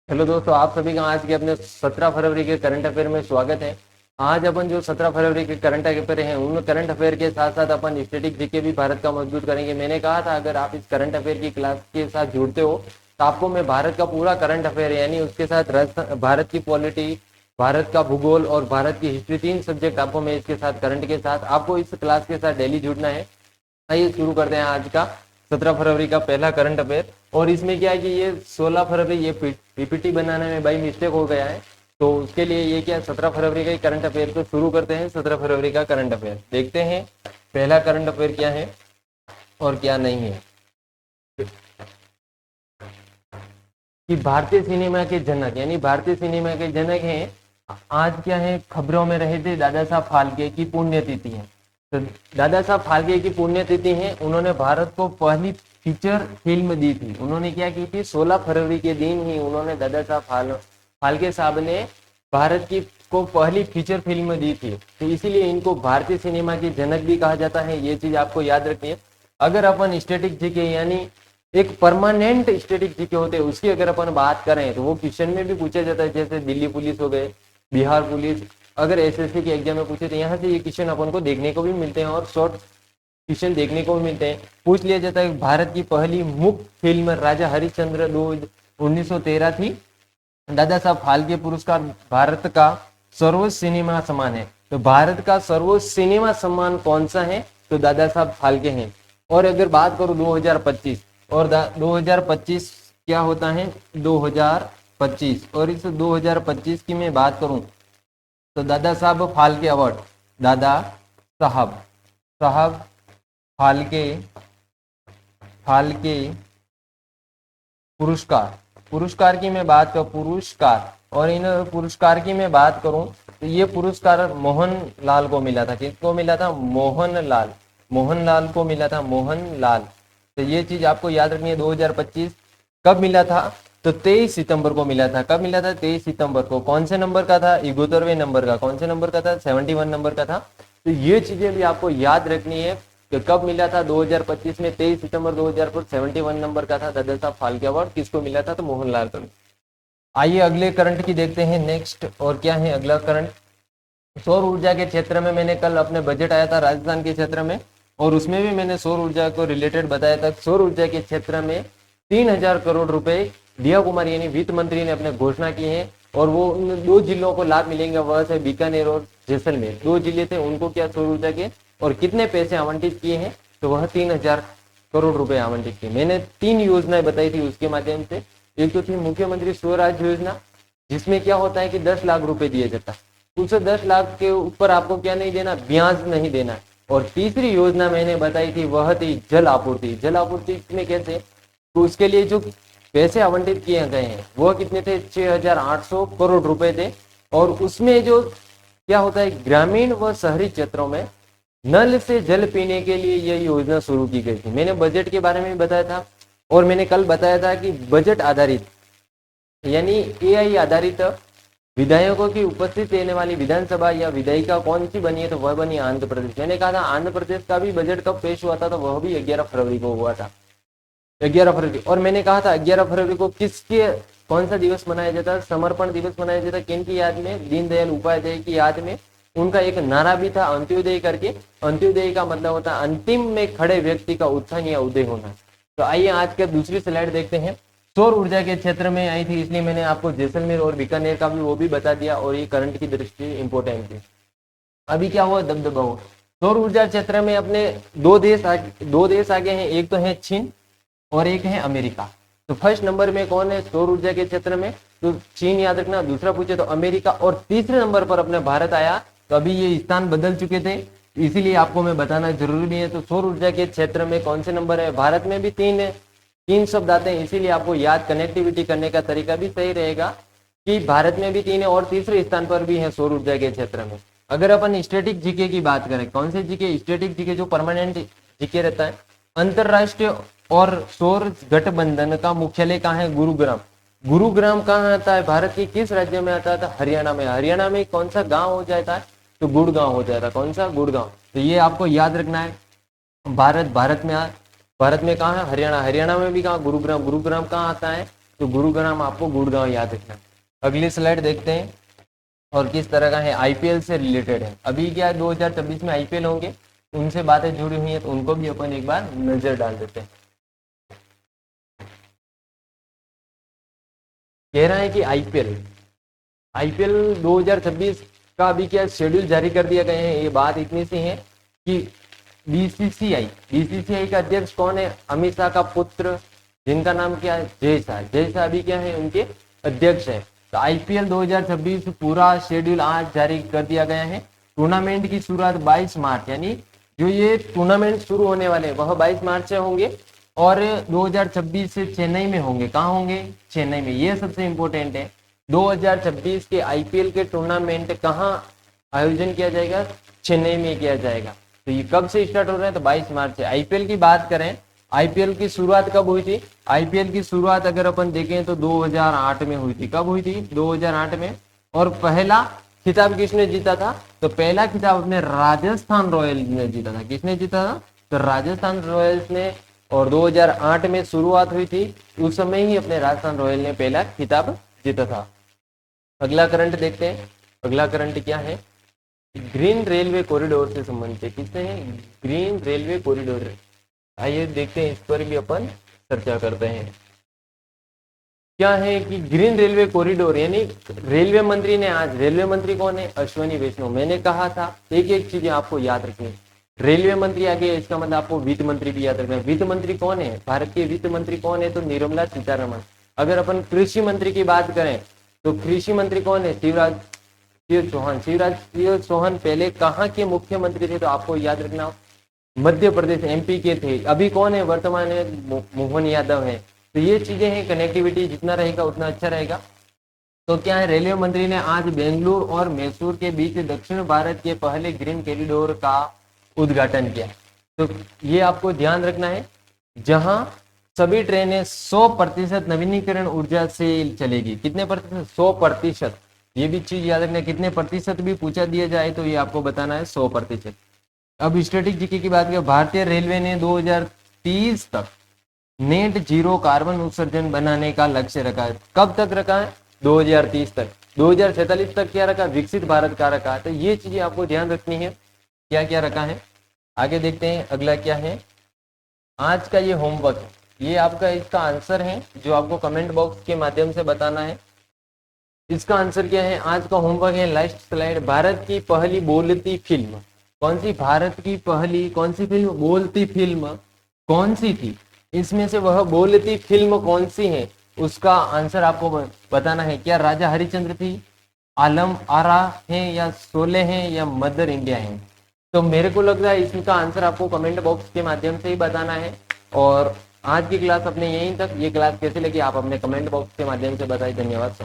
Hello दोस्तों, आप सभी का आज के अपने 17 फरवरी के करंट अफेयर में स्वागत है। आज अपन जो 17 फरवरी के करंट अफेयर हैं उन करंट अफेयर के साथ साथ अपन स्टैटिक जीके भी भारत का मजबूत करेंगे। मैंने कहा था अगर आप इस करंट अफेयर की क्लास के साथ जुड़ते हो तो आपको मैं भारत का पूरा करंट अफेयर यानी उसके साथ भारत की पॉलिटी, भारत का भूगोल और भारत की हिस्ट्री, तीन सब्जेक्ट आपको मैं इसके साथ करंट के साथ आपको इस क्लास के साथ डेली जुड़ना है। आइए शुरू करते हैं आज का 17 फरवरी का पहला करंट अफेयर। और इसमें क्या है कि ये 16 फरवरी ये पीपीटी बनाने में बाई मिस्टेक हो गया है, तो उसके लिए ये क्या 17 फरवरी का ही करंट अफेयर को शुरू करते हैं। 17 फरवरी का करंट अफेयर देखते हैं पहला करंट अफेयर क्या है और क्या नहीं है। कि भारतीय सिनेमा के जनक यानी भारतीय सिनेमा के जनक हैं आज क्या है, खबरों में रहे थे दादा साहब फाल्के की पुण्यतिथि है। तो दादा साहब फाल्के की पुण्यतिथि है, उन्होंने भारत को पहली फीचर फिल्म दी थी। उन्होंने क्या की थी, 16 फरवरी के दिन ही उन्होंने दादा साहब फाल्के साहब ने भारत की को पहली फीचर फिल्म दी थी। तो इसीलिए इनको भारतीय सिनेमा के जनक भी कहा जाता है। ये चीज आपको याद रखनी है। अगर अपन स्टैटिक जीके यानी एक परमानेंट स्टैटिक जीके होते हैं उसकी अगर अपन बात करें तो वो क्वेश्चन में भी पूछा जाता है, जैसे दिल्ली पुलिस हो गए, बिहार पुलिस, अगर एसएससी के एग्जाम में पूछे तो यहाँ से ये क्वेश्चन अपन को देखने को भी मिलते हैं और शॉर्ट क्वेश्चन देखने को भी मिलते हैं। पूछ लिया जाता है भारत की पहली मुक्त फिल्म राजा हरिश्चंद्र 1913 थी। दादा साहब फाल्के पुरस्कार भारत का सर्वोच्च सिनेमा सम्मान है। तो भारत का सर्वोच्च सिनेमा सम्मान कौन सा है, तो दादा साहब फाल्के हैं। और अगर बात करूं 2025 और 2025 क्या होता है 2025, और इस 2025 की मैं बात करूं तो दादा साहब फाल्के अवार्ड, दादा साहब साहब फाल्के फाल्के पुरस्कार पुरस्कार की मैं बात करूं पुरस्कार, और इन पुरस्कार की मैं बात करूं तो ये पुरस्कार मोहनलाल को मिला था। किसको मिला था, मोहनलाल को मिला था, मोहनलाल। तो ये चीज आपको याद रखनी है। 2025 कब मिला था, तो 23 सितंबर को मिला था। कब मिला था, 23 सितंबर को। कौन से नंबर का था, 71वें नंबर का। कौन से नंबर का था, 71 नंबर का था। तो ये चीजें भी आपको याद रखनी है कि कब मिला था, 2025 में 23 सितंबर 2000 71 नंबर का था दादा साहब फाल्के अवार्ड। किसको मिला था, तो मोहनलाल को। आइए अगले करंट की देखते हैं नेक्स्ट। और क्या है अगला करंट, सौर ऊर्जा के क्षेत्र में मैंने कल अपने बजट आया था राजस्थान के क्षेत्र में, और उसमें भी मैंने सौर ऊर्जा को रिलेटेड बताया था। सौर ऊर्जा के क्षेत्र में 3000 करोड़ रुपए दिया कुमार यानी वित्त मंत्री ने अपने घोषणा की है, और वो उन दो जिलों को लाभ मिलेंगे, वह से बीकानेर और जैसलमेर। दो जिले थे, उनको क्या सौर ऊर्जा के और कितने पैसे आवंटित किए हैं, तो वह 3000 करोड़ रुपए आवंटित किए। मैंने 3 योजनाएं बताई थी उसके माध्यम से। एक तो थी मुख्यमंत्री स्वराज योजना, जिसमें क्या होता है कि 10 लाख रुपए दिए जाता है। उस 10 लाख के ऊपर आपको क्या नहीं देना, ब्याज नहीं देना है। और तीसरी योजना मैंने बताई थी वह थी जल आपूर्ति। जल आपूर्ति में कैसे, तो उसके लिए जो पैसे आवंटित किए गए हैं वह कितने थे, 6800 करोड़ रुपए थे। और उसमें जो क्या होता है, ग्रामीण व शहरी क्षेत्रों में नल से जल पीने के लिए यह योजना शुरू की गई थी। मैंने बजट के बारे में भी बताया था, और मैंने कल बताया था कि बजट आधारित यानी एआई आधारित विधायकों की उपस्थित रहने वाली विधानसभा या विधायिका कौन सी बनी है, तो वह बनी आंध्र प्रदेश। मैंने कहा था आंध्र प्रदेश का भी बजट कब पेश हुआ था, तो वह भी 11 फरवरी को हुआ था, 11 फरवरी। और मैंने कहा था 11 फरवरी को किसके कौन सा दिवस मनाया जाता है, समर्पण दिवस मनाया जाता है। किन की याद में, दीनदयाल उपाध्याय की याद में। उनका एक नारा भी था अंत्योदय करके। अंत्योदय का मतलब होता है अंतिम में खड़े व्यक्ति का उत्थान या उदय होना। तो आइए आज के दूसरी स्लाइड देखते हैं। सौर ऊर्जा के क्षेत्र में आई थी, इसलिए मैंने आपको जैसलमेर और बीकानेर का भी वो भी बता दिया, और ये करंट की दृष्टि से इंपॉर्टेंट थी। अभी क्या हुआ, दबदबा हुआ। सौर ऊर्जा क्षेत्र में अपने दो देश आगे हैं, एक तो है चीन और एक है अमेरिका। तो फर्स्ट नंबर में कौन है सौर ऊर्जा के क्षेत्र में, तो चीन याद रखना। दूसरा पूछे तो अमेरिका, और तीसरे नंबर पर अपने भारत आया। तो अभी ये स्थान बदल चुके थे, इसीलिए आपको मैं बताना जरूरी नहीं है। तो सौर ऊर्जा के क्षेत्र में कौन से नंबर है, भारत में भी 3 है, 3 शब्द आते हैं, इसीलिए आपको याद कनेक्टिविटी करने का तरीका भी सही रहेगा कि भारत में भी 3 है और तीसरे स्थान पर भी है सौर ऊर्जा के क्षेत्र में। अगर अपन स्टैटिक जीके की बात करें, कौन से जीके, स्टैटिक जीके जो परमानेंट जीके रहता है। अंतरराष्ट्रीय और सौर गठबंधन का मुख्यालय कहाँ है, गुरुग्राम। गुरुग्राम कहाँ आता है, भारत के किस राज्य में आता है, हरियाणा में। हरियाणा में कौन सा गांव हो जाता है, तो गुड़गांव हो जाता है। कौन सा, गुड़गांव। तो ये आपको याद रखना है। भारत में कहाँ है, हरियाणा में भी कहाँ, गुरुग्राम कहाँ आता है, तो गुरुग्राम आपको गुड़गांव याद रखना। अगली स्लाइड देखते हैं और किस तरह का है, आईपीएल से रिलेटेड है। अभी क्या 2026 में आईपीएल होंगे, उनसे बातें जुड़ी हुई हैं, तो उनको भी अपन एक बार नजर डाल देते हैं। कह रहा है कि आईपीएल 2026 का अभी क्या शेड्यूल जारी कर दिया गया है। ये बात इतनी सी है कि बीसीसीआई का अध्यक्ष कौन है, अमित शाह का पुत्र, जिनका नाम क्या है, जय शाह अभी क्या है उनके अध्यक्ष है। तो आईपीएल 2026 पूरा शेड्यूल आज जारी कर दिया गया है। टूर्नामेंट की शुरुआत 22 मार्च, यानी जो ये टूर्नामेंट शुरू होने वाले हैं वह 22 मार्च से होंगे और 2026 से चेन्नई में होंगे। कहाँ होंगे, चेन्नई में। ये सबसे इंपॉर्टेंट है, 2026 के आईपीएल के टूर्नामेंट कहाँ आयोजन किया जाएगा, चेन्नई में किया जाएगा। तो ये कब से स्टार्ट हो रहा है, तो 22 मार्च से। आईपीएल की बात करें, आईपीएल की शुरुआत कब हुई थी, आईपीएल की शुरुआत अगर अपन देखें तो 2008 में हुई थी। कब हुई थी, 2008 में। और पहला खिताब किसने जीता था, तो पहला खिताब अपने राजस्थान रॉयल्स ने जीता था। किसने जीता था, तो राजस्थान रॉयल्स ने। और 2008 में शुरुआत हुई थी, उस समय ही अपने राजस्थान रॉयल ने पहला खिताब जीता था। अगला करंट देखते हैं। अगला करंट क्या है, ग्रीन रेलवे कॉरिडोर से संबंधित है। किससे है, ग्रीन रेलवे कॉरिडोर। आइए देखते हैं, इस पर भी अपन चर्चा करते हैं। क्या है कि ग्रीन रेलवे कॉरिडोर, यानी रेलवे मंत्री ने आज, रेलवे मंत्री कौन है, अश्विनी वैष्णव। मैंने कहा था एक एक चीजें आपको याद रखनी। रेलवे मंत्री आगे, इसका मतलब आपको वित्त मंत्री भी याद रखना है। वित्त मंत्री कौन है, भारत के वित्त मंत्री कौन है, तो निर्मला सीतारमण। अगर अपन कृषि मंत्री की बात करें तो कृषि मंत्री कौन है, शिवराज सिंह चौहान पहले कहाँ के मुख्यमंत्री थे, तो आपको याद रखना मध्य प्रदेश एमपी के थे। अभी कौन है, वर्तमान में मोहन यादव है। तो ये चीजें हैं, कनेक्टिविटी जितना रहेगा उतना अच्छा रहेगा। तो क्या है, रेलवे मंत्री ने आज बेंगलुरु और मैसूर के बीच दक्षिण भारत के पहले ग्रीन कॉरिडोर का उद्घाटन किया। तो ये आपको ध्यान रखना है, जहां सभी ट्रेनें 100% नवीनीकरण ऊर्जा से चलेगी। कितने प्रतिशत, 100%। ये भी चीज याद रखना है, कितने प्रतिशत भी पूछा दिया जाए तो ये आपको बताना है 100%। अब स्टैटिक जीके की बात करें, भारतीय रेलवे ने 2030 तक नेट जीरो कार्बन उत्सर्जन बनाने का लक्ष्य रखा है। कब तक रखा है, 2030 तक। 2047 तक क्या रखा, विकसित भारत का रखा है। तो ये चीजें आपको ध्यान रखनी है, क्या क्या रखा है। आगे देखते हैं, अगला क्या है, आज का ये होमवर्क है, ये आपका इसका आंसर है जो आपको कमेंट बॉक्स के माध्यम से बताना है। इसका आंसर क्या है, आज का होमवर्क है, लास्ट स्लाइड, भारत की पहली बोलती फिल्म कौन सी, भारत की पहली कौन सी फिल्म, बोलती फिल्म कौन सी थी, इसमें से वह बोलती फिल्म कौन सी है, उसका आंसर आपको बताना है। क्या राजा हरिश्चंद्र थी, आलम आरा है, या शोले हैं, या मदर इंडिया है। तो मेरे को लग रहा है इसका आंसर आपको कमेंट बॉक्स के माध्यम से ही बताना है। और आज की क्लास अपने यहीं तक। ये क्लास कैसे लगी आप अपने कमेंट बॉक्स के माध्यम से बताइए। धन्यवाद।